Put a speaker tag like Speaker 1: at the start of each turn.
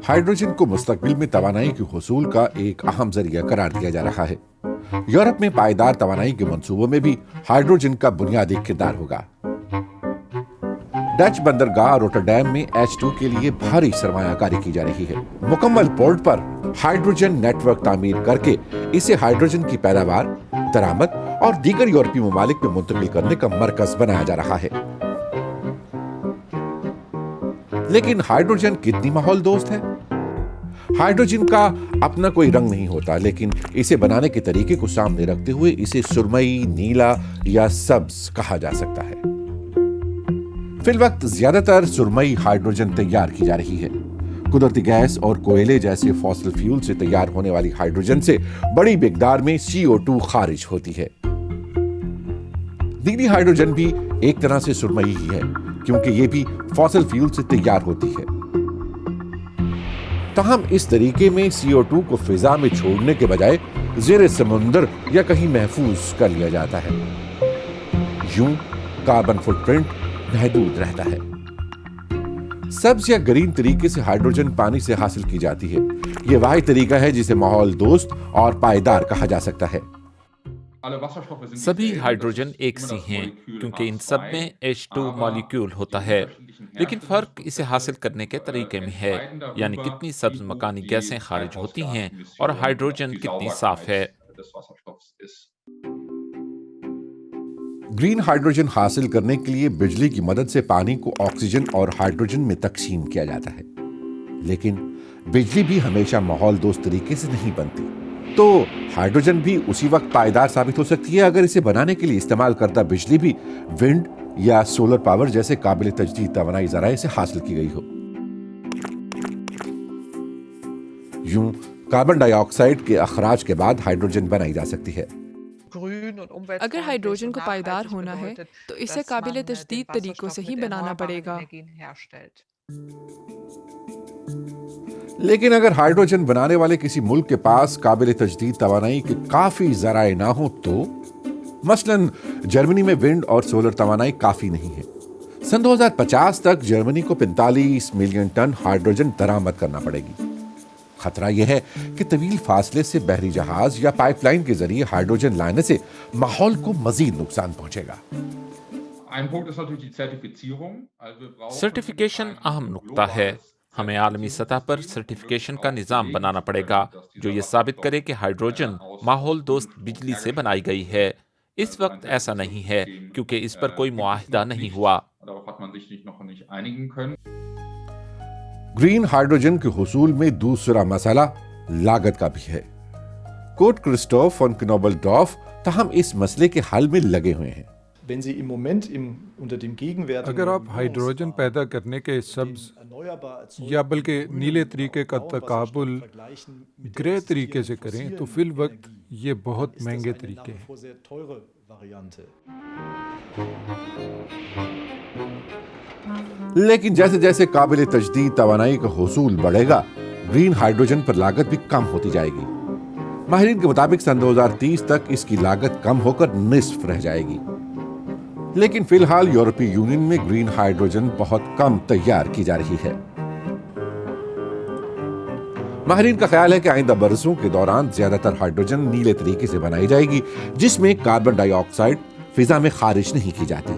Speaker 1: Hydrogen को मुस्तकबिल में तवानाई के हुसूल का एक अहम जरिया करार दिया जा रहा है। यूरोप में पायदार तवानाई के मंसूबों में भी हाइड्रोजन का बुनियादी किरदार होगा। डच बंदरगाह रोटरडैम में H2 के लिए भारी सरमायाकारी की जा रही है। मुकम्मल पोर्ट पर हाइड्रोजन नेटवर्क तामीर करके इसे हाइड्रोजन की पैदावार, दरामद और दीगर यूरोपीय ममालिक में मुंतकिल करने का मरकज बनाया जा रहा है। लेकिन हाइड्रोजन कितनी माहौल दोस्त है? हाइड्रोजन का अपना कोई रंग नहीं होता, लेकिन इसे बनाने के तरीके को सामने रखते हुए इसे सुरमई, नीला या सब्ज कहा जा सकता है। फिलवक्त ज्यादातर सुरमई हाइड्रोजन तैयार की जा रही है। कुदरती गैस और कोयले जैसे फॉसिल फ्यूल से तैयार होने वाली हाइड्रोजन से बड़ी मिकदार में CO2 खारिज होती है। नीली हाइड्रोजन भी एक तरह से सुरमई ही है, क्योंकि ये भी फॉसिल फ्यूल से तैयार होती है। ताहम इस तरीके में CO2 को फिजा में छोड़ने के बजाय ज़ेरे समुंदर या कहीं महफूज कर लिया जाता है। यूं कार्बन फुटप्रिंट महदूद रहता है। सब्ज या ग्रीन तरीके से हाइड्रोजन पानी से हासिल की जाती है। यह वही तरीका है जिसे माहौल दोस्त और पायदार कहा जा सकता है।
Speaker 2: सभी हाइड्रोजन एक सी हैं, क्योंकि इन सब में H2 मॉलिक्यूल होता है, लेकिन फर्क इसे हासिल करने के तरीके में है, यानी कितनी सब्ज मकानी गैसें खारिज होती हैं और हाइड्रोजन कितनी साफ है।
Speaker 1: ग्रीन हाइड्रोजन हासिल करने के लिए बिजली की मदद से पानी को ऑक्सीजन और हाइड्रोजन में तकसीम किया जाता है, लेकिन बिजली भी हमेशा माहौल दोस्त तरीके से नहीं बनती। तो हाइड्रोजन भी उसी वक्त पायदार साबित हो सकती है अगर इसे बनाने के लिए इस्तेमाल करता बिजली भी विंड या सोलर पावर जैसे काबिल तजदीद तवानाई ज़राए से हासिल की गई हो। यूं कार्बन डाइऑक्साइड के अखराज के बाद हाइड्रोजन बनाई जा सकती है।
Speaker 3: अगर हाइड्रोजन को पायदार होना है तो इसे काबिल तजदीद तरीकों से ही बनाना पड़ेगा।
Speaker 1: लेकिन अगर हाइड्रोजन बनाने वाले किसी मुल्क के पास काबिल तजदीद तवानाई के काफी जराए ना हो तो मसलन जर्मनी में विंड और सोलर तवानाई काफी नहीं है। सन 2050 तक जर्मनी को 45 मिलियन टन हाइड्रोजन दरामद करना पड़ेगी। खतरा यह है कि तवील फासले से बहरी जहाज या पाइपलाइन के जरिए हाइड्रोजन लाने से माहौल को मजीद नुकसान पहुंचेगा।
Speaker 2: सर्टिफिकेशन अहम नुक्ता है। हमें आलमी सतह पर सर्टिफिकेशन का निजाम बनाना पड़ेगा जो ये साबित करे कि हाइड्रोजन माहौल दोस्त बिजली से बनाई गई है। इस वक्त ऐसा नहीं है, क्योंकि इस पर कोई मुआहिदा नहीं हुआ।
Speaker 1: ग्रीन हाइड्रोजन के हुसूल में दूसरा मसला लागत का भी है। कोट क्रिस्टोफ von Knobelsdorff ताहम इस मसले के हल में लगे हुए हैं।
Speaker 4: अगर आप हाइड्रोजन पैदा करने के सब्ज या बल्कि नीले तरीके का तकाबुल ग्रे तरीके से करें तो फिल वक्त ये बहुत महंगे तरीके हैं।
Speaker 1: लेकिन जैसे जैसे काबिल तजदीद तवानाई का हुसूल बढ़ेगा, ग्रीन हाइड्रोजन पर लागत भी कम होती जाएगी। माहिरीन के मुताबिक सन 2030 तक इसकी लागत कम होकर निस्फ रह जाएगी। लेकिन फिलहाल यूरोपीय यूनियन में ग्रीन हाइड्रोजन बहुत कम तैयार की जा रही है। माहिरीन का ख्याल है कि आइंदा बरसों के दौरान ज्यादातर हाइड्रोजन नीले तरीके से बनाई जाएगी, जिसमें कार्बन डाइऑक्साइड फिजा में खारिज नहीं की जाती।